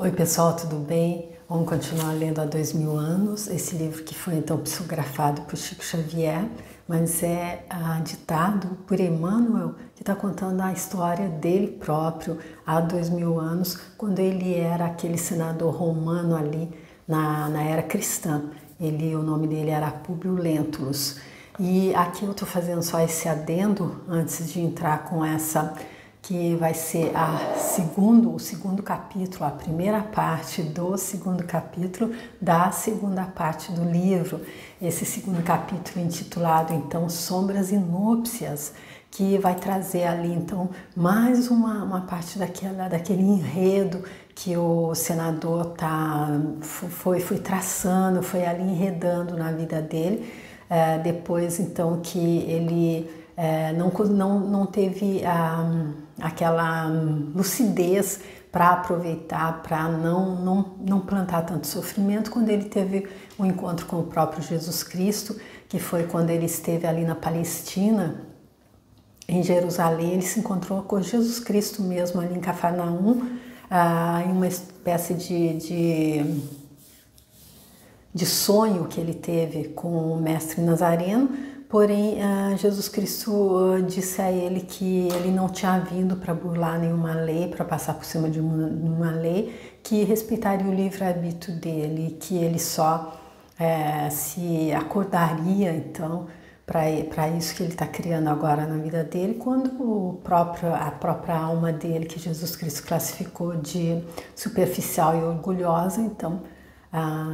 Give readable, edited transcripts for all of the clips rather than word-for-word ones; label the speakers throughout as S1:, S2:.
S1: Oi pessoal, tudo bem? Vamos continuar lendo há 2000 anos, esse livro que foi então psicografado por Chico Xavier, mas é ditado por Emmanuel, que está contando a história dele próprio há 2000 anos, quando ele era aquele senador romano ali na era cristã. O nome dele era Públio Lentulus. E aqui eu estou fazendo só esse adendo antes de entrar com essa que vai ser o segundo capítulo, a primeira parte do segundo capítulo da segunda parte do livro. Esse segundo capítulo intitulado então Sombras e Núpcias, que vai trazer ali então mais uma parte daquele enredo que o senador foi traçando, foi ali enredando na vida dele, depois então que ele não teve aquela lucidez para aproveitar, para não plantar tanto sofrimento, quando ele teve um encontro com o próprio Jesus Cristo, que foi quando ele esteve ali na Palestina, em Jerusalém. Ele se encontrou com Jesus Cristo mesmo ali em Cafarnaum, em uma espécie de sonho que ele teve com o mestre Nazareno. Porém, Jesus Cristo disse a ele que ele não tinha vindo para burlar nenhuma lei, para passar por cima de uma lei, que respeitaria o livre-arbítrio dele, que ele só se acordaria, então, para isso que ele está criando agora na vida dele, quando a própria alma dele, que Jesus Cristo classificou de superficial e orgulhosa, então,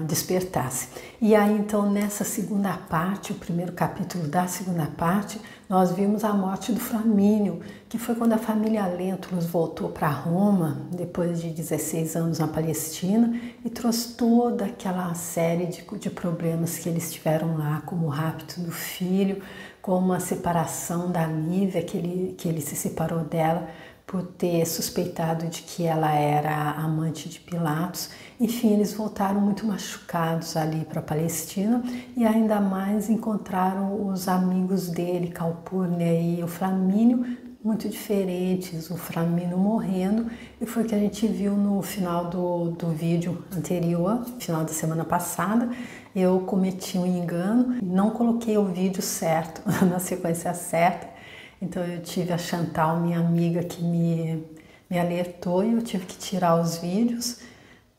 S1: despertasse. E aí então nessa segunda parte, o primeiro capítulo da segunda parte, nós vimos a morte do Flamínio, que foi quando a família Lentulus voltou para Roma, depois de 16 anos na Palestina, e trouxe toda aquela série de problemas que eles tiveram lá, como o rapto do filho, como a separação da Lívia, que ele se separou dela por ter suspeitado de que ela era amante de Pilatos. Enfim, eles voltaram muito machucados ali para a Palestina e ainda mais encontraram os amigos dele, Calpurnia e o Flamínio, muito diferentes, o Flamínio morrendo, e foi o que a gente viu no final do vídeo anterior, final da semana passada. Eu cometi um engano, não coloquei o vídeo certo, na sequência certa. Então eu tive a Chantal, minha amiga, que me alertou e eu tive que tirar os vídeos,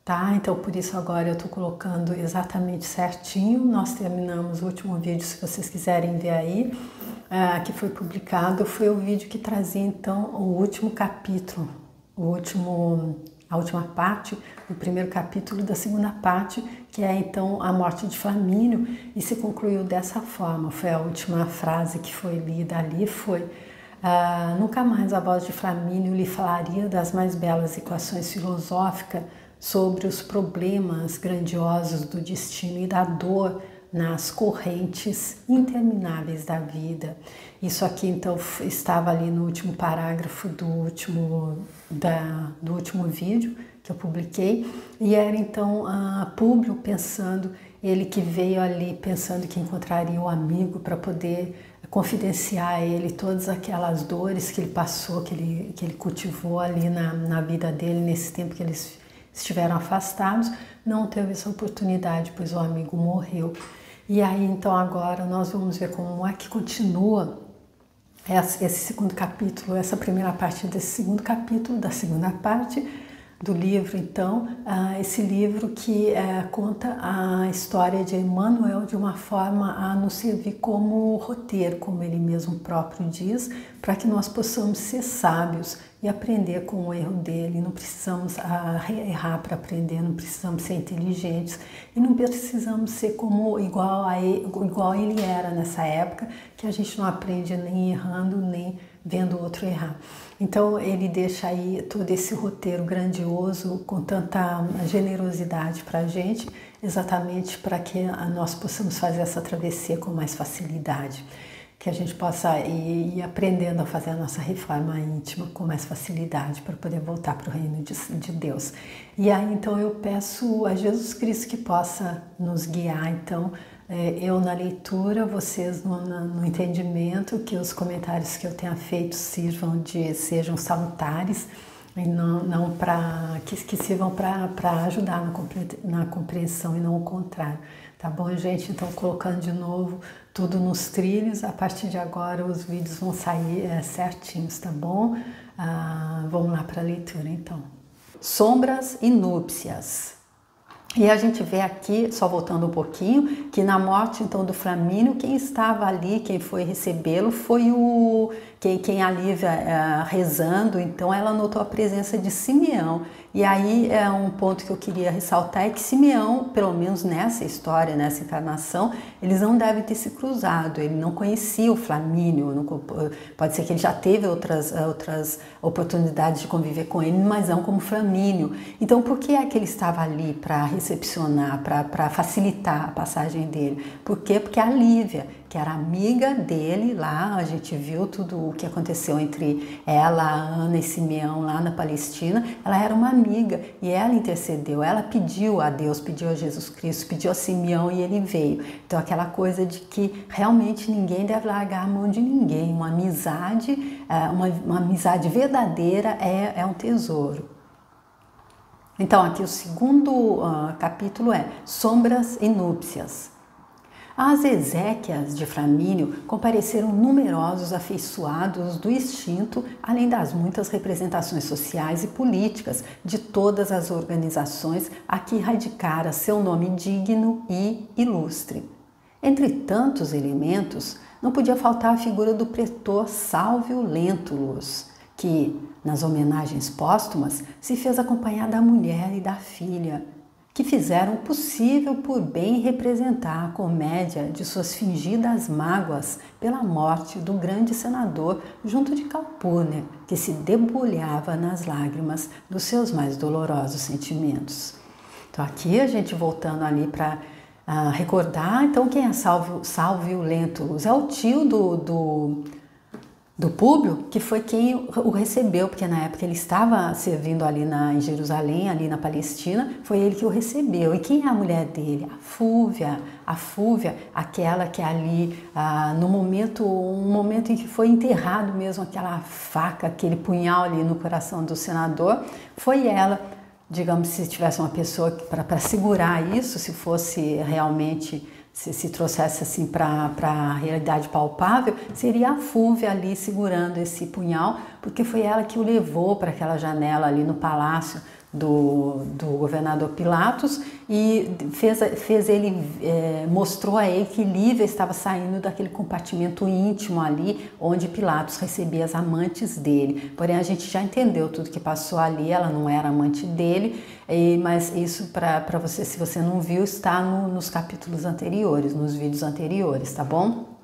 S1: tá? Então por isso agora eu tô colocando exatamente certinho. Nós terminamos o último vídeo, se vocês quiserem ver aí, que foi publicado, foi o vídeo que trazia então o último capítulo, a última parte do primeiro capítulo da segunda parte, que é então a morte de Flamínio, e se concluiu dessa forma. Foi a última frase que foi lida ali, foi: nunca mais a voz de Flamínio lhe falaria das mais belas equações filosóficas sobre os problemas grandiosos do destino e da dor nas correntes intermináveis da vida. Isso aqui então estava ali no último parágrafo do último vídeo que eu publiquei, e era então Públio pensando, ele que veio ali pensando que encontraria um amigo para poder confidenciar a ele todas aquelas dores que ele passou, que ele cultivou ali na vida dele nesse tempo que eles estiveram afastados. Não teve essa oportunidade, pois o amigo morreu. E aí então agora nós vamos ver como é que continua esse segundo capítulo, essa primeira parte desse segundo capítulo, da segunda parte do livro. Então, esse livro que conta a história de Emmanuel de uma forma a nos servir como roteiro, como ele mesmo próprio diz, para que nós possamos ser sábios e aprender com o erro dele. Não precisamos errar para aprender, não precisamos ser inteligentes e não precisamos ser igual ele era nessa época, que a gente não aprende nem errando, nem vendo o outro errar. Então ele deixa aí todo esse roteiro grandioso com tanta generosidade para a gente, exatamente para que nós possamos fazer essa travessia com mais facilidade, que a gente possa ir aprendendo a fazer a nossa reforma íntima com mais facilidade para poder voltar para o reino de Deus. E aí então eu peço a Jesus Cristo que possa nos guiar, então, eu na leitura, vocês no entendimento, que os comentários que eu tenha feito sejam salutares e não para que sirvam para ajudar na compreensão e não o contrário. Tá bom, gente? Então, colocando de novo tudo nos trilhos, a partir de agora os vídeos vão sair certinhos, tá bom? Vamos lá para a leitura, então. Sombras e núpcias. E a gente vê aqui, só voltando um pouquinho, que na morte então do Flamínio, quem estava ali, quem foi recebê-lo, foi quem a Lívia rezando, então ela notou a presença de Simeão. E aí um ponto que eu queria ressaltar é que Simeão, pelo menos nessa história, nessa encarnação, eles não devem ter se cruzado, ele não conhecia o Flamínio, pode ser que ele já teve outras oportunidades de conviver com ele, mas não como Flamínio. Então por que é que ele estava ali para recepcionar, para facilitar a passagem dele? Por quê? Porque a Lívia, que era amiga dele lá, a gente viu tudo o que aconteceu entre ela, a Ana e Simeão lá na Palestina, ela era uma amiga e ela intercedeu, ela pediu a Deus, pediu a Jesus Cristo, pediu a Simeão e ele veio. Então aquela coisa de que realmente ninguém deve largar a mão de ninguém, uma amizade, uma amizade verdadeira é um tesouro. Então aqui o segundo capítulo é Sombras e Núpcias. Às exéquias de Flamínio compareceram numerosos afeiçoados do instinto, além das muitas representações sociais e políticas de todas as organizações a que radicara seu nome digno e ilustre. Entre tantos elementos, não podia faltar a figura do pretor Salvio Lentulus, que, nas homenagens póstumas, se fez acompanhar da mulher e da filha, que fizeram o possível por bem representar a comédia de suas fingidas mágoas pela morte do grande senador junto de Calpurnia, que se debulhava nas lágrimas dos seus mais dolorosos sentimentos. Então aqui a gente voltando ali para recordar, então quem é Salvio Lentulus? É o tio do Públio, que foi quem o recebeu, porque na época ele estava servindo ali em Jerusalém, ali na Palestina, foi ele que o recebeu. E quem é a mulher dele? A Fúvia, aquela que ali, um momento em que foi enterrado mesmo aquela faca, aquele punhal ali no coração do senador, foi ela, digamos, se tivesse uma pessoa para segurar isso, se fosse realmente... Se trouxesse assim para a realidade palpável, seria a Fúvia ali segurando esse punhal, porque foi ela que o levou para aquela janela ali no palácio do governador Pilatos e mostrou a ele que Lívia estava saindo daquele compartimento íntimo ali, onde Pilatos recebia as amantes dele. Porém, a gente já entendeu tudo que passou ali, ela não era amante dele, mas isso para você, se você não viu, está nos capítulos anteriores, nos vídeos anteriores, tá bom?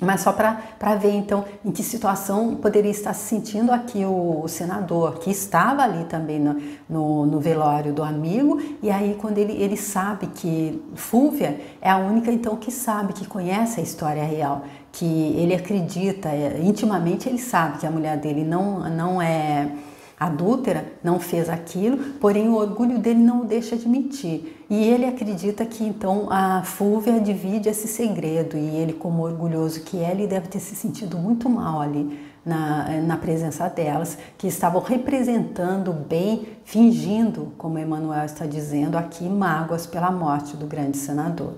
S1: Mas só para ver, então, em que situação poderia estar se sentindo aqui o senador, que estava ali também no velório do amigo, e aí quando ele sabe que Fúvia é a única, então, que sabe, que conhece a história real, que ele acredita, intimamente ele sabe que a mulher dele não é adúltera, não fez aquilo, porém o orgulho dele não o deixa de mentir. E ele acredita que então a Fúvia divide esse segredo e ele, como orgulhoso que é, ele deve ter se sentido muito mal ali na presença delas, que estavam representando bem, fingindo, como Emmanuel está dizendo aqui, mágoas pela morte do grande senador.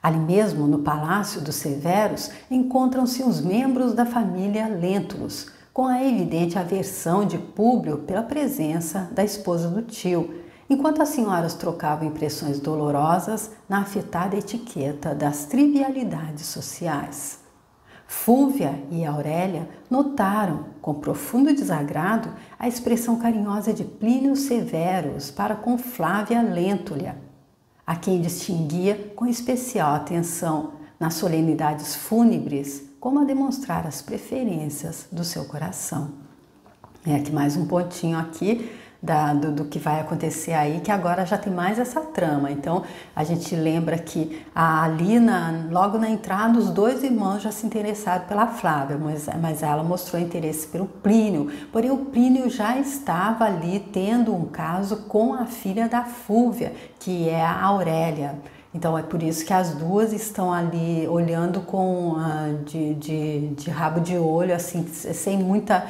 S1: Ali mesmo, no Palácio dos Severos, encontram-se os membros da família Lentulus, com a evidente aversão de Públio pela presença da esposa do tio, enquanto as senhoras trocavam impressões dolorosas na afetada etiqueta das trivialidades sociais. Fúvia e Aurélia notaram, com profundo desagrado, a expressão carinhosa de Plínio Severus para com Flávia Lentúlia, a quem distinguia com especial atenção nas solenidades fúnebres, como a demonstrar as preferências do seu coração. Aqui mais um pontinho aqui do que vai acontecer aí, que agora já tem mais essa trama. Então, a gente lembra que ali, logo na entrada, os dois irmãos já se interessaram pela Flávia, mas ela mostrou interesse pelo Plínio. Porém, o Plínio já estava ali tendo um caso com a filha da Fúvia, que é a Aurélia. Então é por isso que as duas estão ali olhando com de rabo de olho, assim, sem muita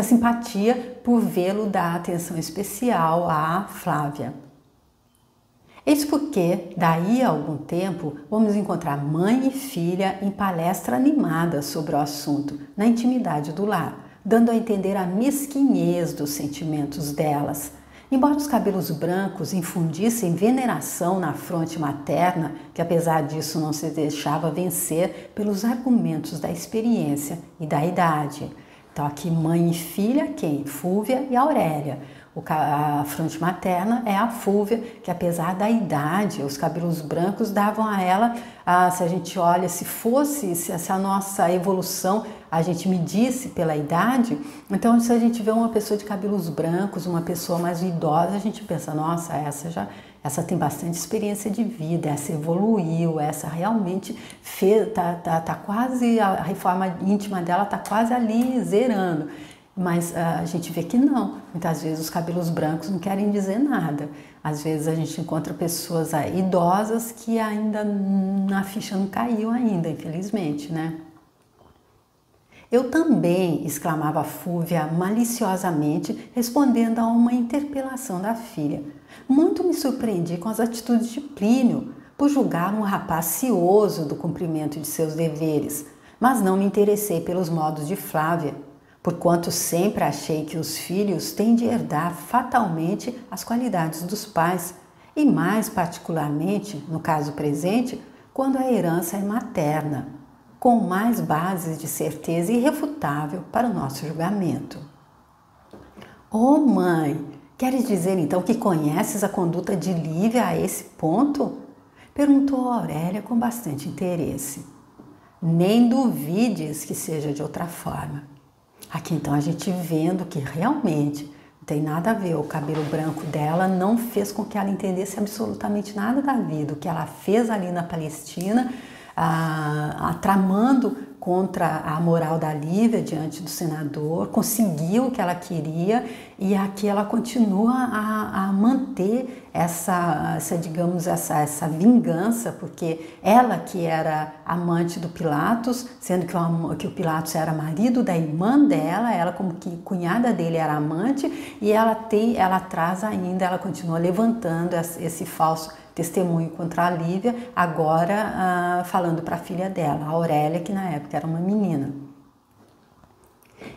S1: simpatia por vê-lo dar atenção especial à Flávia. Eis porque, daí a algum tempo, vamos encontrar mãe e filha em palestra animada sobre o assunto, na intimidade do lar, dando a entender a mesquinhez dos sentimentos delas. Embora os cabelos brancos infundissem veneração na fronte materna, que apesar disso não se deixava vencer pelos argumentos da experiência e da idade. Então aqui mãe e filha, quem? Fúvia e Aurélia. A fronte materna é a Fúvia, que apesar da idade, os cabelos brancos davam a ela, se a gente olha, se a nossa evolução a gente medisse pela idade, então se a gente vê uma pessoa de cabelos brancos, uma pessoa mais idosa, a gente pensa, nossa, essa tem bastante experiência de vida, essa evoluiu, essa realmente tá quase, a reforma íntima dela tá quase ali zerando. Mas a gente vê que não, muitas vezes os cabelos brancos não querem dizer nada. Às vezes a gente encontra pessoas idosas que ainda a ficha não caiu ainda, infelizmente, né? Eu também, exclamava Fúvia maliciosamente, respondendo a uma interpelação da filha. Muito me surpreendi com as atitudes de Plínio, por julgar um rapaz cioso do cumprimento de seus deveres, mas não me interessei pelos modos de Flávia, porquanto sempre achei que os filhos têm de herdar fatalmente as qualidades dos pais, e mais particularmente, no caso presente, quando a herança é materna, com mais bases de certeza irrefutável para o nosso julgamento. Oh, mãe, queres dizer então que conheces a conduta de Lívia a esse ponto? Perguntou Aurélia com bastante interesse. Nem duvides que seja de outra forma. Aqui então a gente vendo que realmente não tem nada a ver, o cabelo branco dela não fez com que ela entendesse absolutamente nada da vida. O que ela fez ali na Palestina, tramando contra a moral da Lívia diante do senador, conseguiu o que ela queria e aqui ela continua a manter essa vingança, porque ela que era amante do Pilatos, sendo que o Pilatos era marido da irmã dela, ela como que cunhada dele era amante, e ela continua levantando esse falso testemunho contra a Lívia, agora falando para a filha dela, a Aurélia, que na época era uma menina.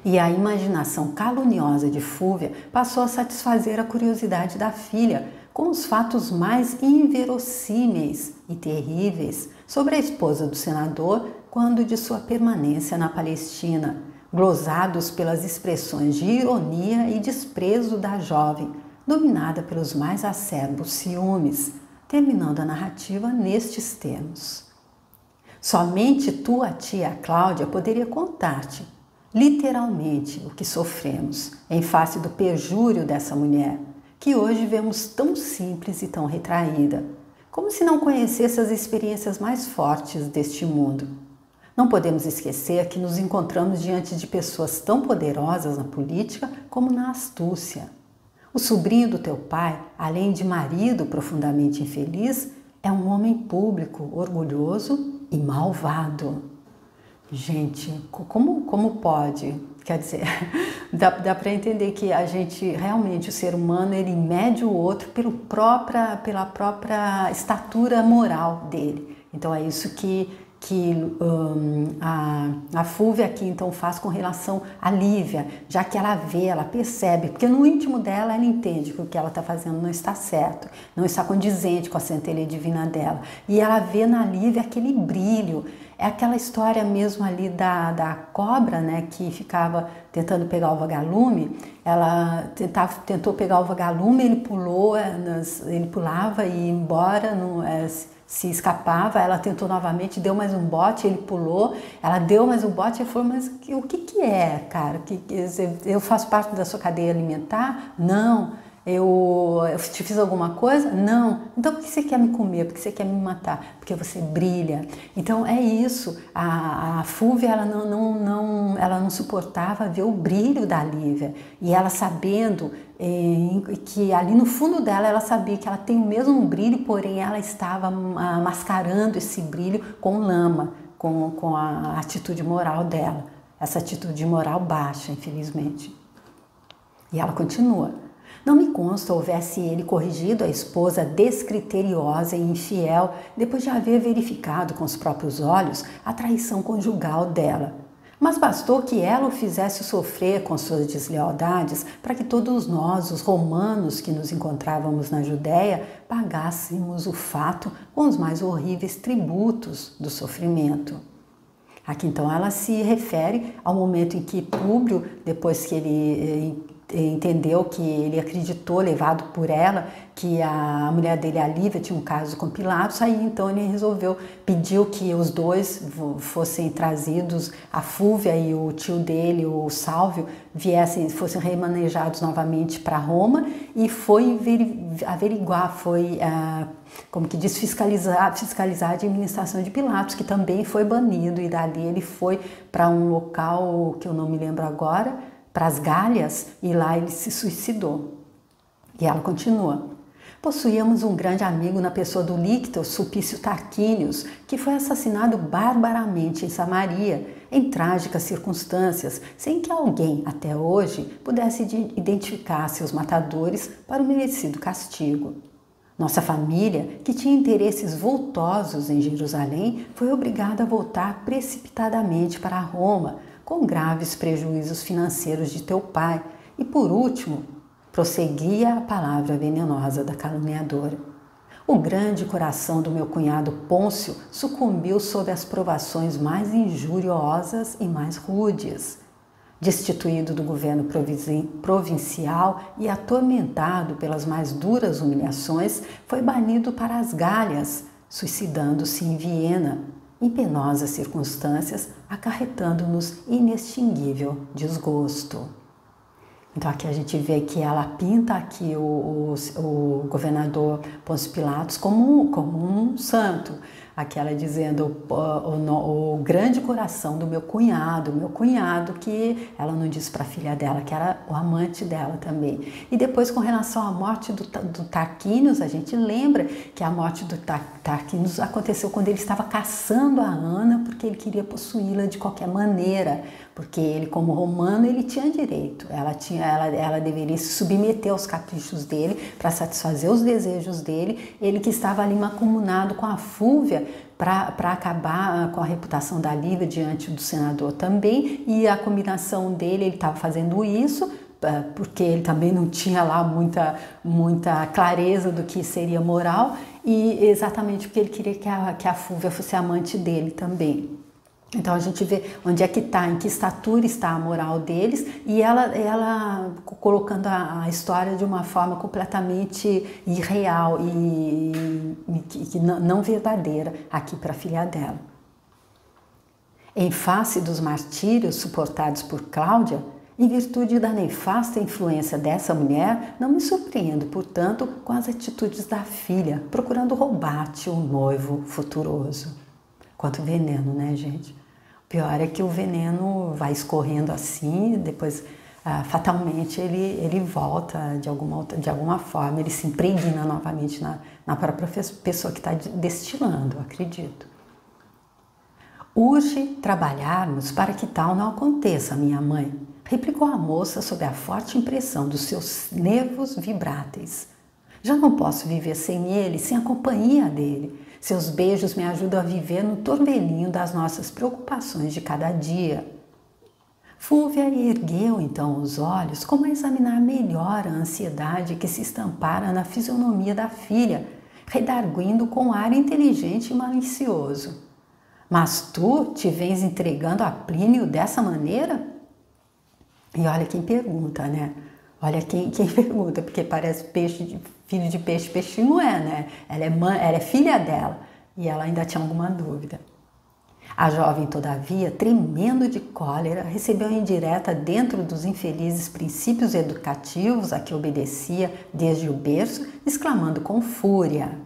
S1: E a imaginação caluniosa de Fúvia passou a satisfazer a curiosidade da filha com os fatos mais inverossímeis e terríveis sobre a esposa do senador quando de sua permanência na Palestina, glosados pelas expressões de ironia e desprezo da jovem, dominada pelos mais acerbos ciúmes, terminando a narrativa nestes termos. Somente tua tia Cláudia poderia contar-te, literalmente, o que sofremos em face do perjúrio dessa mulher, que hoje vemos tão simples e tão retraída, como se não conhecesse as experiências mais fortes deste mundo. Não podemos esquecer que nos encontramos diante de pessoas tão poderosas na política como na astúcia. O sobrinho do teu pai, além de marido profundamente infeliz, é um homem público, orgulhoso e malvado. Gente, como pode? Quer dizer, dá para entender que a gente, realmente, o ser humano, ele mede o outro pela própria estatura moral dele. Então é isso que a Fúvia aqui então faz com relação à Lívia, já que ela vê, ela percebe, porque no íntimo dela ela entende que o que ela está fazendo não está certo, não está condizente com a centelha divina dela, e ela vê na Lívia aquele brilho. É aquela história mesmo ali da cobra, né, que ficava tentando pegar o vagalume. Ela tentou pegar o vagalume, ele pulava e ia embora, se escapava, ela tentou novamente, deu mais um bote, ele pulou, ela deu mais um bote, ele falou, mas o que é, cara? Eu faço parte da sua cadeia alimentar? Não. Eu te fiz alguma coisa? Não. Então por que você quer me comer? Por que você quer me matar? Porque você brilha. Então é isso. A Fúvia, ela não suportava ver o brilho da Lívia. E ela sabendo que ali no fundo dela, ela sabia que ela tem o mesmo brilho, porém ela estava mascarando esse brilho com lama, com a atitude moral dela. Essa atitude moral baixa, infelizmente. E ela continua. Não me consta houvesse ele corrigido a esposa descriteriosa e infiel depois de haver verificado com os próprios olhos a traição conjugal dela. Mas bastou que ela o fizesse sofrer com suas deslealdades para que todos nós, os romanos que nos encontrávamos na Judéia, pagássemos o fato com os mais horríveis tributos do sofrimento. Aqui então ela se refere ao momento em que Públio, depois que ele entendeu, que ele acreditou, levado por ela, que a mulher dele, a Lívia, tinha um caso com Pilatos, aí então ele resolveu, pediu que os dois fossem trazidos, a Fúvia e o tio dele, o Sálvio, fossem remanejados novamente para Roma, e foi averiguar, foi como que diz, fiscalizar a administração de Pilatos, que também foi banido, e dali ele foi para um local que eu não me lembro agora, para as Gálias, e lá ele se suicidou. E ela continua. Possuíamos um grande amigo na pessoa do Lictor Sulpício Tarquínios, que foi assassinado barbaramente em Samaria, em trágicas circunstâncias, sem que alguém, até hoje, pudesse identificar seus matadores para o merecido castigo. Nossa família, que tinha interesses vultosos em Jerusalém, foi obrigada a voltar precipitadamente para Roma, com graves prejuízos financeiros de teu pai, e por último, prosseguia a palavra venenosa da caluniadora. O grande coração do meu cunhado Pôncio sucumbiu sob as provações mais injuriosas e mais rudes. Destituído do governo provincial e atormentado pelas mais duras humilhações, foi banido para as Gálias, suicidando-se em Viena, em penosas circunstâncias, acarretando-nos inextinguível desgosto. Então aqui a gente vê que ela pinta aqui o governador Pôncio Pilatos como um santo. Aqui ela dizendo o grande coração do meu cunhado, que ela não disse para a filha dela, que era o amante dela também. E depois, com relação à morte do Tarquínios, a gente lembra que a morte do Tarquínios aconteceu quando ele estava caçando a Ana, porque ele queria possuí-la de qualquer maneira, porque ele, como romano, ele tinha direito. Ela deveria se submeter aos caprichos dele para satisfazer os desejos dele. Ele que estava ali mancomunado com a Fúvia para acabar com a reputação da Lívia diante do senador também, e a combinação dele, ele estava fazendo isso porque ele também não tinha lá muita clareza do que seria moral, e exatamente porque ele queria que a Fúvia fosse amante dele também. Então a gente vê onde é que está, em que estatura está a moral deles, e ela colocando a história de uma forma completamente irreal e não verdadeira aqui para a filha dela. Em face dos martírios suportados por Cláudia, em virtude da nefasta influência dessa mulher, não me surpreendo, portanto, com as atitudes da filha, procurando roubar-te o noivo futuroso. Quanto veneno, né, gente? O pior é que o veneno vai escorrendo assim, depois fatalmente ele volta de alguma forma, ele se impregna novamente na própria pessoa que está destilando, acredito. Urge trabalharmos para que tal não aconteça, minha mãe, replicou a moça sob a forte impressão dos seus nervos vibráteis. Já não posso viver sem ele, sem a companhia dele. Seus beijos me ajudam a viver no torvelinho das nossas preocupações de cada dia. Fúvia ergueu então os olhos, como a examinar melhor a ansiedade que se estampara na fisionomia da filha, redarguindo com ar inteligente e malicioso. Mas tu te vens entregando a Plínio dessa maneira? E olha quem pergunta, né? Olha quem pergunta, porque parece filho de peixe, peixinho é, né? Ela é filha dela, e ela ainda tinha alguma dúvida. A jovem, todavia, tremendo de cólera, recebeu a indireta dentro dos infelizes princípios educativos a que obedecia desde o berço, exclamando com fúria: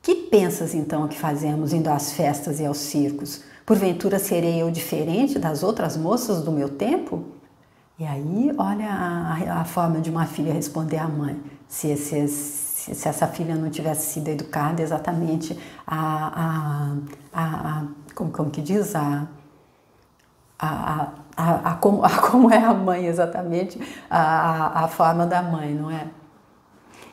S1: que pensas então que fazemos indo às festas e aos circos? Porventura serei eu diferente das outras moças do meu tempo? E aí, olha a forma de uma filha responder à mãe. Se essa filha não tivesse sido educada exatamente como que diz? Como é a mãe exatamente, a forma da mãe, não é?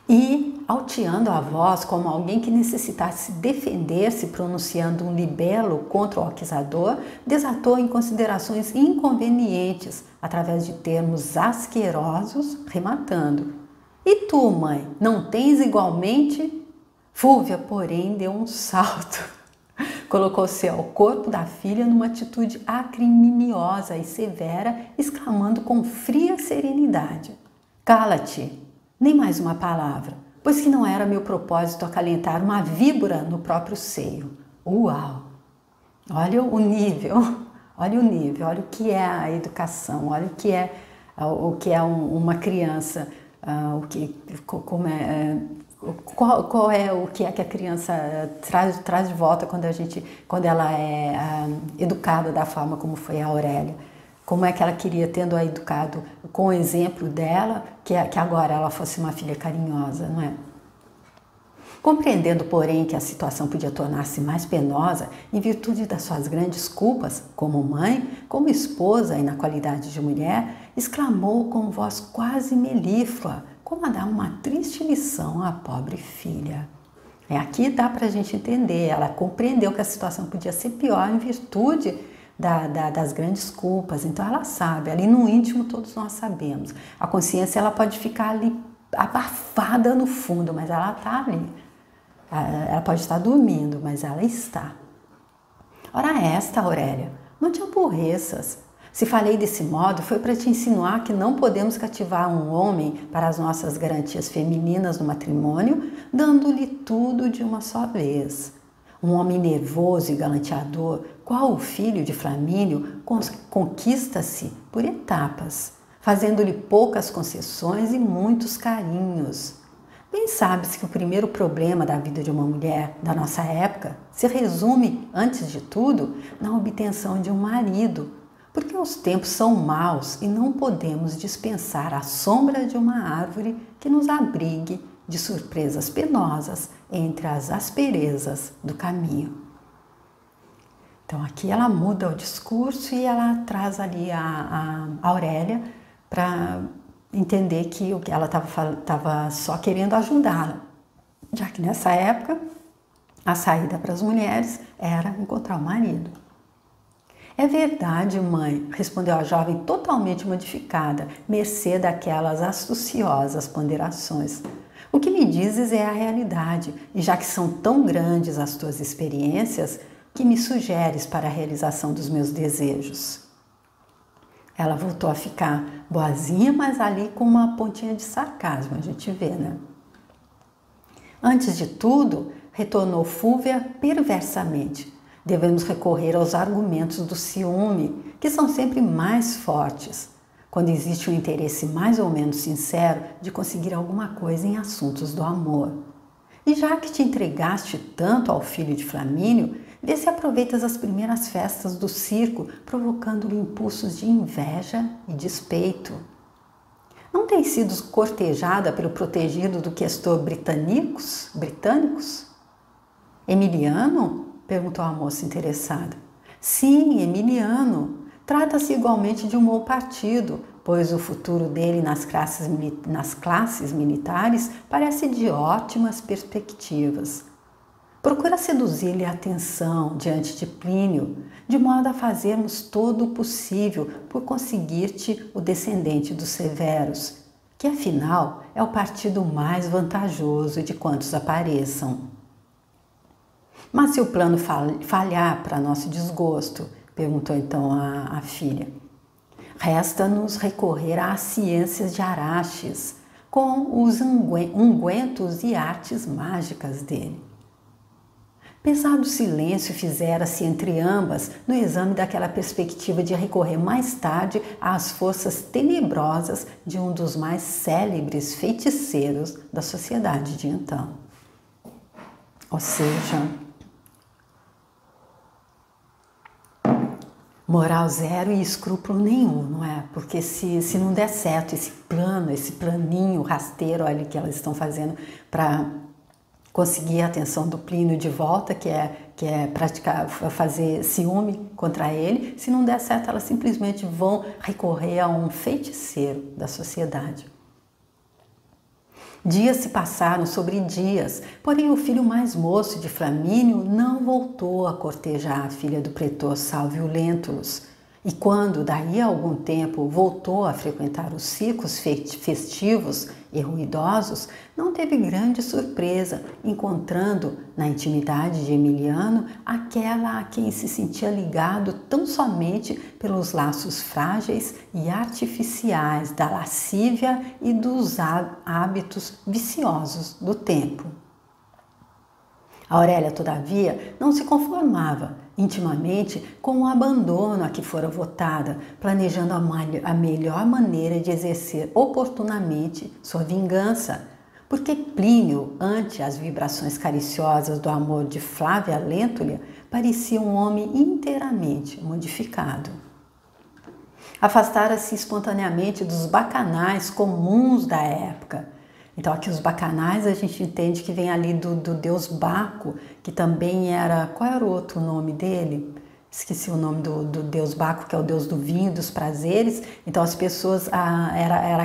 S1: E, alteando a voz como alguém que necessitasse defender-se, pronunciando um libelo contra o acusador, desatou em considerações inconvenientes, através de termos asquerosos, rematando: e tu, mãe, não tens igualmente? Fúvia, porém, deu um salto. Colocou-se ao corpo da filha numa atitude acriminiosa e severa, exclamando com fria serenidade: cala-te! Nem mais uma palavra, pois que não era meu propósito acalentar uma víbora no próprio seio. Uau! Olha o nível, olha o que é a educação, olha o que é uma criança, qual é o que é que a criança traz de volta quando ela é educada da forma como foi a Aurélia. Como é que ela queria, tendo a educado com o exemplo dela, que agora ela fosse uma filha carinhosa, não é? Compreendendo, porém, que a situação podia tornar-se mais penosa em virtude das suas grandes culpas, como mãe, como esposa e na qualidade de mulher, exclamou com voz quase melíflua, como a dar uma triste lição à pobre filha. Aqui dá para a gente entender, ela compreendeu que a situação podia ser pior em virtude das grandes culpas, então ela sabe, ali no íntimo todos nós sabemos. A consciência ela pode ficar ali abafada no fundo, mas ela está ali. Ela pode estar dormindo, mas ela está. Ora esta, Aurélia, não te aborreças. Se falei desse modo, foi para te insinuar que não podemos cativar um homem para as nossas garantias femininas no matrimônio, dando-lhe tudo de uma só vez. Um homem nervoso e galanteador, qual o filho de Flamínio, conquista-se por etapas, fazendo-lhe poucas concessões e muitos carinhos. Bem sabes que o primeiro problema da vida de uma mulher da nossa época se resume, antes de tudo, na obtenção de um marido, porque os tempos são maus e não podemos dispensar a sombra de uma árvore que nos abrigue de surpresas penosas entre as asperezas do caminho. Então aqui ela muda o discurso e ela traz ali a Aurélia para entender que ela estava só querendo ajudá-la, já que nessa época a saída para as mulheres era encontrar o marido. É verdade, mãe, respondeu a jovem totalmente modificada, mercê daquelas astuciosas ponderações. O que me dizes é a realidade, e já que são tão grandes as tuas experiências, que me sugeres para a realização dos meus desejos? Ela voltou a ficar boazinha, mas ali com uma pontinha de sarcasmo, a gente vê, né? Antes de tudo, retornou Fúvia perversamente, devemos recorrer aos argumentos do ciúme, que são sempre mais fortes, quando existe um interesse mais ou menos sincero de conseguir alguma coisa em assuntos do amor. E já que te entregaste tanto ao filho de Flamínio, vê se aproveitas as primeiras festas do circo, provocando-lhe impulsos de inveja e despeito. Não tens sido cortejada pelo protegido do questor britânicos? Emiliano? Perguntou a moça interessada. Sim, Emiliano. Trata-se igualmente de um mau partido, pois o futuro dele nas classes militares parece de ótimas perspectivas. Procura seduzir-lhe a atenção diante de Plínio, de modo a fazermos todo o possível por conseguir-te o descendente dos Severos, que afinal é o partido mais vantajoso de quantos apareçam. Mas se o plano falhar para nosso desgosto, perguntou então a filha, resta-nos recorrer às ciências de Araxes, com os ungüentos e artes mágicas dele. Pesado silêncio fizera-se entre ambas no exame daquela perspectiva de recorrer mais tarde às forças tenebrosas de um dos mais célebres feiticeiros da sociedade de então. Ou seja, moral zero e escrúpulo nenhum, não é? Porque se não der certo esse plano, esse planinho rasteiro ali que elas estão fazendo para conseguir a atenção do Plínio de volta, que é praticar, fazer ciúme contra ele, se não der certo, elas simplesmente vão recorrer a um feiticeiro da sociedade. Dias se passaram sobre dias, porém o filho mais moço de Flamínio não voltou a cortejar a filha do pretor Salvio Lentulus. E quando, daí a algum tempo, voltou a frequentar os circos festivos e ruidosos, não teve grande surpresa, encontrando na intimidade de Emiliano aquela a quem se sentia ligado tão somente pelos laços frágeis e artificiais da lascívia e dos hábitos viciosos do tempo. Aurélia, todavia, não se conformava intimamente com o abandono a que fora votada, planejando a melhor maneira de exercer oportunamente sua vingança, porque Plínio, ante as vibrações cariciosas do amor de Flávia Lentulha, parecia um homem inteiramente modificado. Afastara-se espontaneamente dos bacanais comuns da época. Então, aqui os bacanais a gente entende que vem ali do deus Baco, que também era... Qual era o outro nome dele? Esqueci o nome do deus Baco, que é o deus do vinho, dos prazeres. Então, as pessoas... Era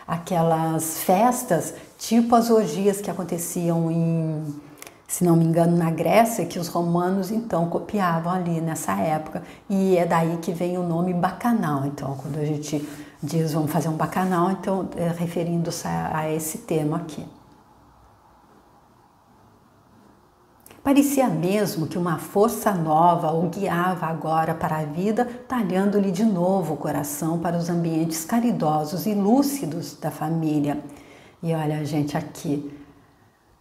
S1: aquelas festas, tipo as orgias que aconteciam se não me engano, na Grécia, que os romanos, então, copiavam ali nessa época. E é daí que vem o nome bacanal. Então, quando a gente diz vamos fazer um bacanal, então, referindo-se a esse tema aqui. Parecia mesmo que uma força nova o guiava agora para a vida, talhando-lhe de novo o coração para os ambientes caridosos e lúcidos da família. E olha, gente, aqui...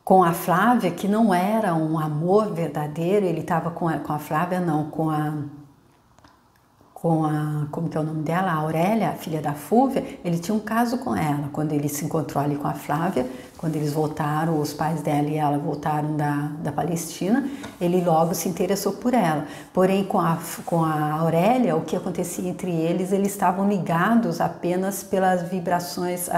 S1: Com a Flávia, que não era um amor verdadeiro, ele estava com a Flávia, não, com a... Como que é o nome dela? A Aurélia, a filha da Fúvia, ele tinha um caso com ela. Quando ele se encontrou ali com a Flávia, quando eles voltaram, os pais dela e ela voltaram da Palestina, ele logo se interessou por ela. Porém, com a Aurélia, o que acontecia entre eles, eles estavam ligados apenas pelas vibrações...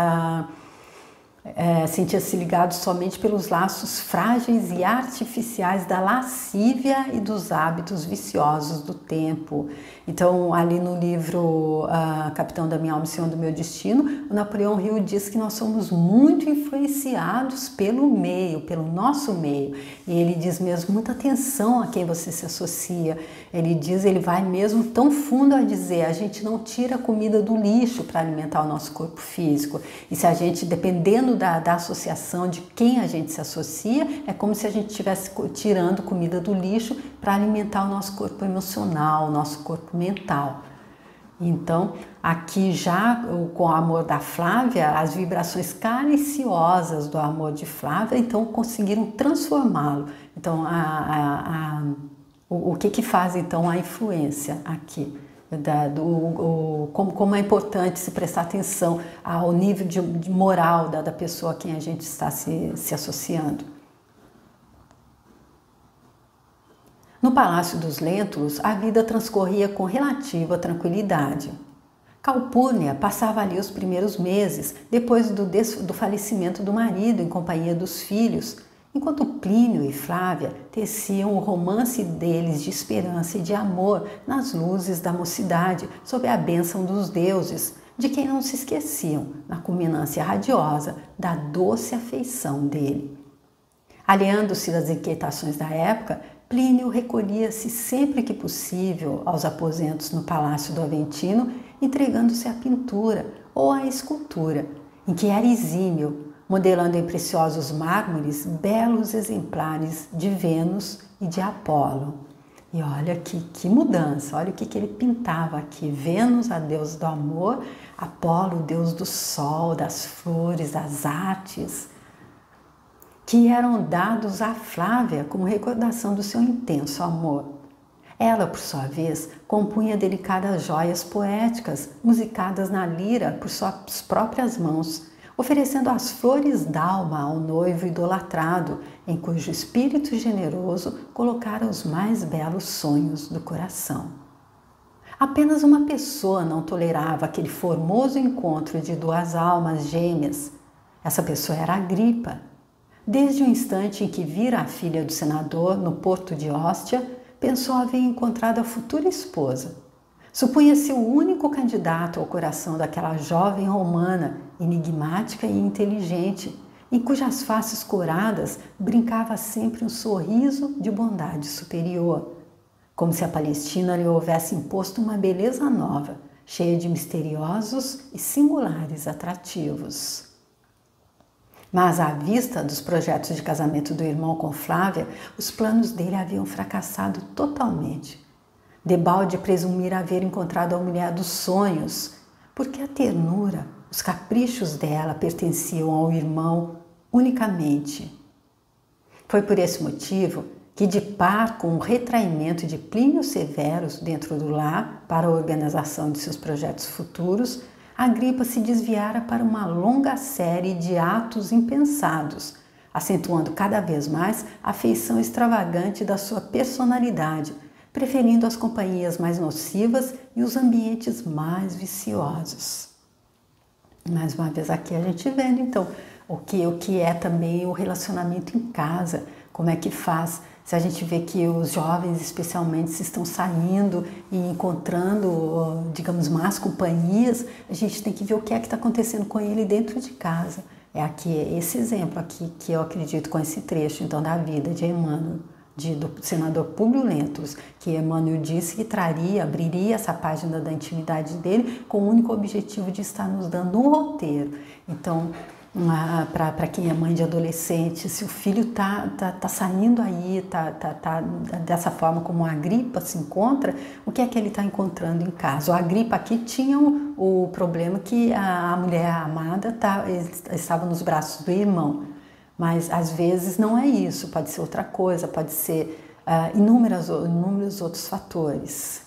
S1: sentia-se ligado somente pelos laços frágeis e artificiais da lascívia e dos hábitos viciosos do tempo. Então, ali no livro Capitão da Minha Alma e Senhor do Meu Destino, o Napoleão Hill diz que nós somos muito influenciados pelo meio, pelo nosso meio. E ele diz mesmo, muita atenção a quem você se associa. Ele vai mesmo tão fundo a dizer, a gente não tira a comida do lixo para alimentar o nosso corpo físico. E se a gente, dependendo da associação de quem a gente se associa, é como se a gente estivesse tirando comida do lixo para alimentar o nosso corpo emocional, o nosso corpo mental. Então, aqui já com o amor da Flávia, as vibrações cariciosas do amor de Flávia, então conseguiram transformá-lo. Então, o que faz então a influência aqui? Como é importante se prestar atenção ao nível de moral da pessoa a quem a gente está se associando. No Palácio dos Lentulus, a vida transcorria com relativa tranquilidade. Calpurnia passava ali os primeiros meses, depois do falecimento do marido em companhia dos filhos, enquanto Plínio e Flávia teciam o romance deles de esperança e de amor nas luzes da mocidade, sob a bênção dos deuses, de quem não se esqueciam, na culminância radiosa da doce afeição dele. Aliando-se das inquietações da época, Plínio recolhia-se sempre que possível aos aposentos no Palácio do Aventino, entregando-se à pintura ou à escultura, em que era exímio, modelando em preciosos mármores belos exemplares de Vênus e de Apolo. E olha que mudança, olha o que ele pintava aqui. Vênus, a deusa do amor, Apolo, o deus do sol, das flores, das artes. que eram dados a Flávia como recordação do seu intenso amor. Ela, por sua vez, compunha delicadas joias poéticas, musicadas na lira por suas próprias mãos, oferecendo as flores d'alma ao noivo idolatrado, em cujo espírito generoso colocara os mais belos sonhos do coração. Apenas uma pessoa não tolerava aquele formoso encontro de duas almas gêmeas. Essa pessoa era Agripa. Desde o instante em que vira a filha do senador no porto de Óstia, pensou haver encontrado a futura esposa. Supunha-se o único candidato ao coração daquela jovem romana, enigmática e inteligente, em cujas faces coradas brincava sempre um sorriso de bondade superior, como se a Palestina lhe houvesse imposto uma beleza nova, cheia de misteriosos e singulares atrativos. Mas, à vista dos projetos de casamento do irmão com Flávia, os planos dele haviam fracassado totalmente. Debalde presumira haver encontrado a mulher dos sonhos, porque a ternura, os caprichos dela pertenciam ao irmão unicamente. Foi por esse motivo que, de par com o retraimento de Plínio Severo dentro do lar para a organização de seus projetos futuros, Agripa se desviara para uma longa série de atos impensados, acentuando cada vez mais a feição extravagante da sua personalidade, preferindo as companhias mais nocivas e os ambientes mais viciosos. Mais uma vez aqui a gente vendo então o que é também o relacionamento em casa, como é que faz. Se a gente vê que os jovens, especialmente, se estão saindo e encontrando, digamos, más companhias, a gente tem que ver o que é que está acontecendo com ele dentro de casa. É aqui esse exemplo aqui que eu acredito com esse trecho, então, da vida de Emmanuel, do senador Públio Lentulus, que Emmanuel disse que abriria essa página da intimidade dele com o único objetivo de estar nos dando um roteiro. Então, para quem é mãe de adolescente, se o filho tá saindo aí, tá dessa forma como a Agripa se encontra, o que é que ele está encontrando em casa? A Agripa aqui tinha o problema que a mulher amada estava nos braços do irmão, mas às vezes não é isso, pode ser outra coisa, pode ser inúmeros outros fatores.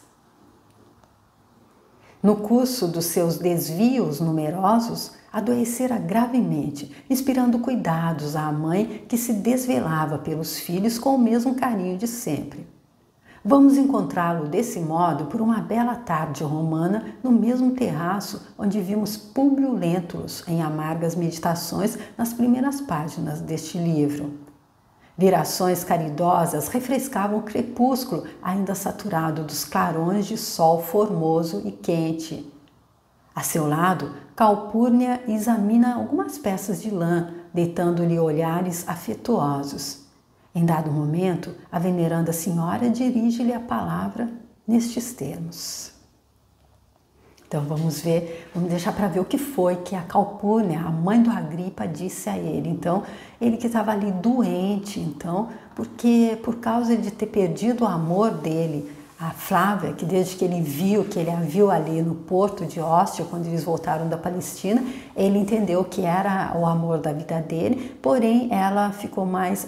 S1: No curso dos seus desvios numerosos, adoecera gravemente, inspirando cuidados à mãe que se desvelava pelos filhos com o mesmo carinho de sempre. Vamos encontrá-lo desse modo por uma bela tarde romana no mesmo terraço onde vimos Públio Lentulus em amargas meditações nas primeiras páginas deste livro. Virações caridosas refrescavam o crepúsculo ainda saturado dos clarões de sol formoso e quente. A seu lado, Calpurnia examina algumas peças de lã, deitando-lhe olhares afetuosos. Em dado momento, a veneranda senhora dirige-lhe a palavra nestes termos. Então vamos deixar para ver o que foi que a Calpurnia, a mãe do Agripa, disse a ele. Então, ele que estava ali doente, então, porque por causa de ter perdido o amor dele, a Flávia, que desde que ele viu, que ele a viu ali no porto de Óstia, quando eles voltaram da Palestina, ele entendeu que era o amor da vida dele, porém ela ficou mais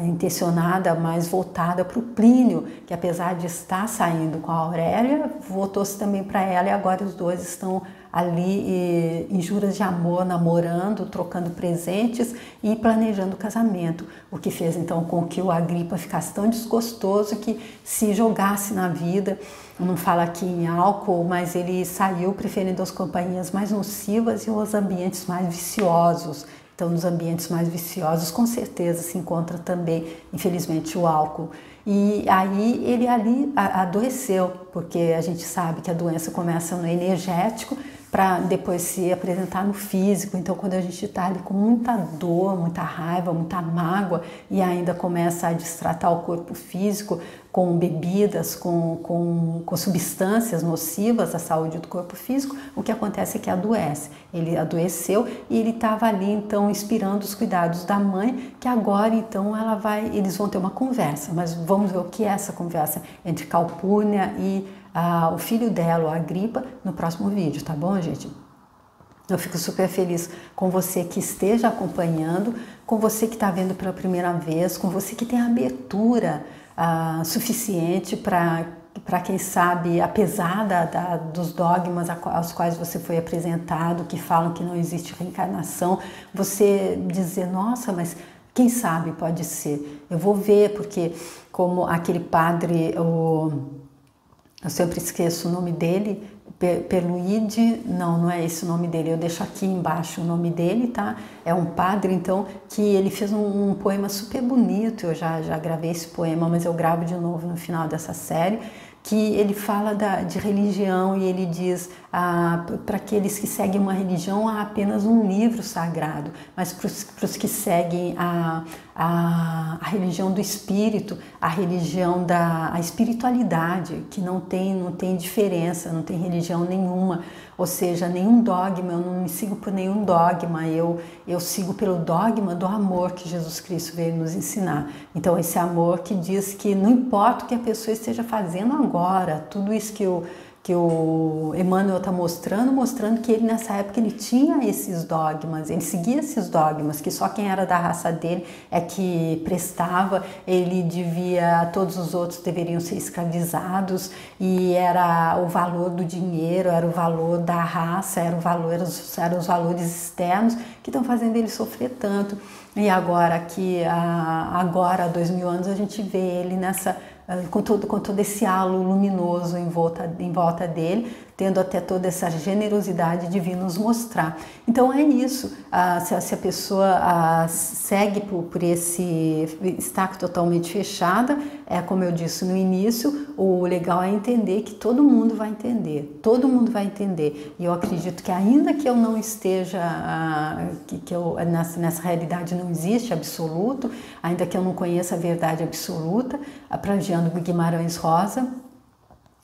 S1: intencionada, mais voltada para o Plínio, que apesar de estar saindo com a Aurélia, voltou-se também para ela e agora os dois estão ali em juras de amor, namorando, trocando presentes e planejando o casamento, o que fez então com que o Agripa ficasse tão desgostoso que se jogasse na vida. Não fala aqui em álcool, mas ele saiu preferindo as companhias mais nocivas e os ambientes mais viciosos. Então, nos ambientes mais viciosos, com certeza se encontra também, infelizmente, o álcool. E aí ele ali adoeceu, porque a gente sabe que a doença começa no energético para depois se apresentar no físico. Então, quando a gente está ali com muita dor, muita raiva, muita mágoa e ainda começa a destratar o corpo físico com bebidas, com substâncias nocivas à saúde do corpo físico, o que acontece é que adoece. Ele adoeceu e ele estava ali, então, inspirando os cuidados da mãe, que agora, então, eles vão ter uma conversa. Mas vamos ver o que é essa conversa entre Calpurnia e o filho dela, o Agripa, no próximo vídeo, tá bom, gente? Eu fico super feliz com você que esteja acompanhando, com você que está vendo pela primeira vez, com você que tem abertura suficiente para quem sabe, apesar dos dogmas aos quais você foi apresentado, que falam que não existe reencarnação, você dizer, nossa, mas quem sabe pode ser. Eu vou ver, porque como aquele padre, eu sempre esqueço o nome dele, Peluide, não é esse o nome dele, eu deixo aqui embaixo o nome dele, tá? É um padre, então, que ele fez um poema super bonito, eu já gravei esse poema, mas eu gravo de novo no final dessa série, que ele fala de religião e ele diz, para aqueles que seguem uma religião há apenas um livro sagrado, mas para os que seguem a religião do espírito, a religião a espiritualidade, que não tem diferença, não tem religião nenhuma, ou seja, nenhum dogma, eu não me sigo por nenhum dogma, eu sigo pelo dogma do amor que Jesus Cristo veio nos ensinar. Então esse amor que diz que não importa o que a pessoa esteja fazendo agora, tudo isso que o Emmanuel está mostrando que ele nessa época ele tinha esses dogmas, ele seguia esses dogmas, que só quem era da raça dele é que prestava, todos os outros deveriam ser escravizados, e era o valor do dinheiro, era o valor da raça, eram os valores externos que estão fazendo ele sofrer tanto. E agora, há 2000 anos, a gente vê ele com todo esse halo luminoso em volta dele, tendo até toda essa generosidade de vir nos mostrar. Então é isso, se a pessoa segue por esse estar totalmente fechada, como eu disse no início, o legal é entender que todo mundo vai entender, e eu acredito que ainda que eu não esteja, nessa realidade não existe absoluto, ainda que eu não conheça a verdade absoluta, plagiando Guimarães Rosa,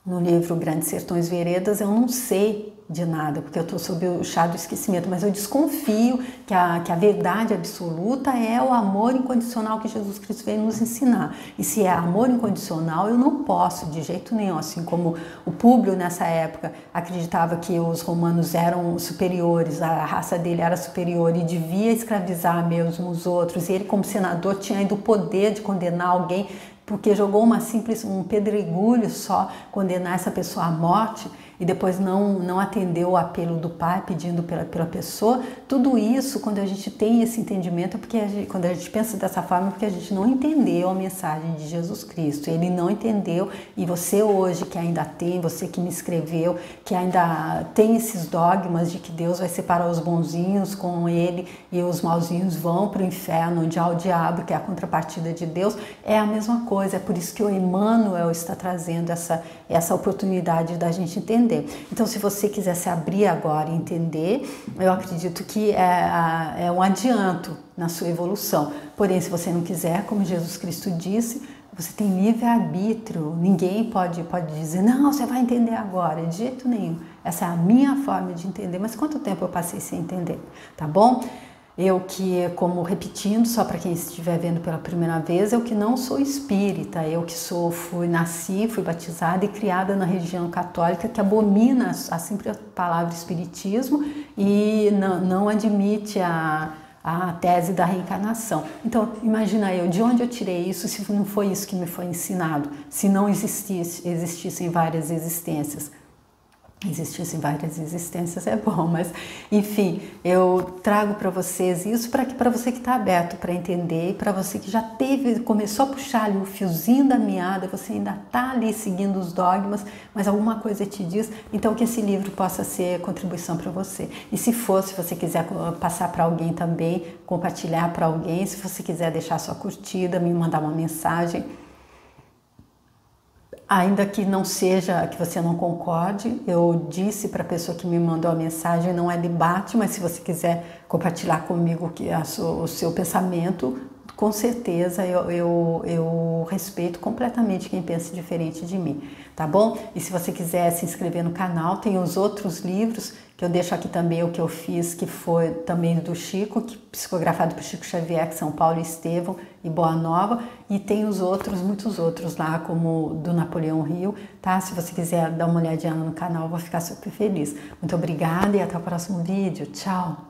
S1: no livro Grandes Sertões Veredas, eu não sei de nada, porque eu estou sob o chá do esquecimento, mas eu desconfio que a verdade absoluta é o amor incondicional que Jesus Cristo veio nos ensinar. E se é amor incondicional, eu não posso de jeito nenhum, assim como o Públio nessa época acreditava que os romanos eram superiores, a raça dele era superior e devia escravizar mesmo os outros, e ele como senador tinha ainda o poder de condenar alguém porque jogou um pedregulho só, condenar essa pessoa à morte, e depois não atendeu o apelo do pai pedindo pela pessoa. Tudo isso, quando a gente tem esse entendimento, quando a gente pensa dessa forma, é porque a gente não entendeu a mensagem de Jesus Cristo. Ele não entendeu, e você hoje que ainda tem, você que me escreveu, que ainda tem esses dogmas de que Deus vai separar os bonzinhos com ele e os mauzinhos vão para o inferno, onde há o diabo, que é a contrapartida de Deus, é a mesma coisa. É por isso que o Emmanuel está trazendo essa oportunidade da gente entender. Então, se você quiser se abrir agora e entender, eu acredito que é um adianto na sua evolução. Porém, se você não quiser, como Jesus Cristo disse, você tem livre-arbítrio. Ninguém pode dizer, não, você vai entender agora. De jeito nenhum. Essa é a minha forma de entender. Mas quanto tempo eu passei sem entender? Tá bom? Eu que, como repetindo, só para quem estiver vendo pela primeira vez, eu que não sou espírita, eu que nasci, fui batizada e criada na religião católica que abomina a simples palavra espiritismo e não admite a tese da reencarnação. Então, imagina de onde eu tirei isso se não foi isso que me foi ensinado, se não existissem várias existências. Existissem várias existências, é bom, mas enfim, eu trago para vocês isso para você que está aberto para entender, e para você que já começou a puxar ali o fiozinho da meada, você ainda está ali seguindo os dogmas, mas alguma coisa te diz, então que esse livro possa ser contribuição para você. E se você quiser passar para alguém também, compartilhar para alguém, se você quiser deixar sua curtida, me mandar uma mensagem, ainda que não seja, que você não concorde, eu disse para a pessoa que me mandou a mensagem, não é debate, mas se você quiser compartilhar comigo o seu pensamento, com certeza eu respeito completamente quem pensa diferente de mim, tá bom? E se você quiser se inscrever no canal, tem os outros livros, que eu deixo aqui também o que eu fiz, que foi também do Chico, psicografado por Chico Xavier, que são Paulo e Estevão e Boa Nova, e tem os outros, muitos outros lá, como do Napoleão Hill, tá? Se você quiser dar uma olhadinha no canal, eu vou ficar super feliz. Muito obrigada e até o próximo vídeo. Tchau!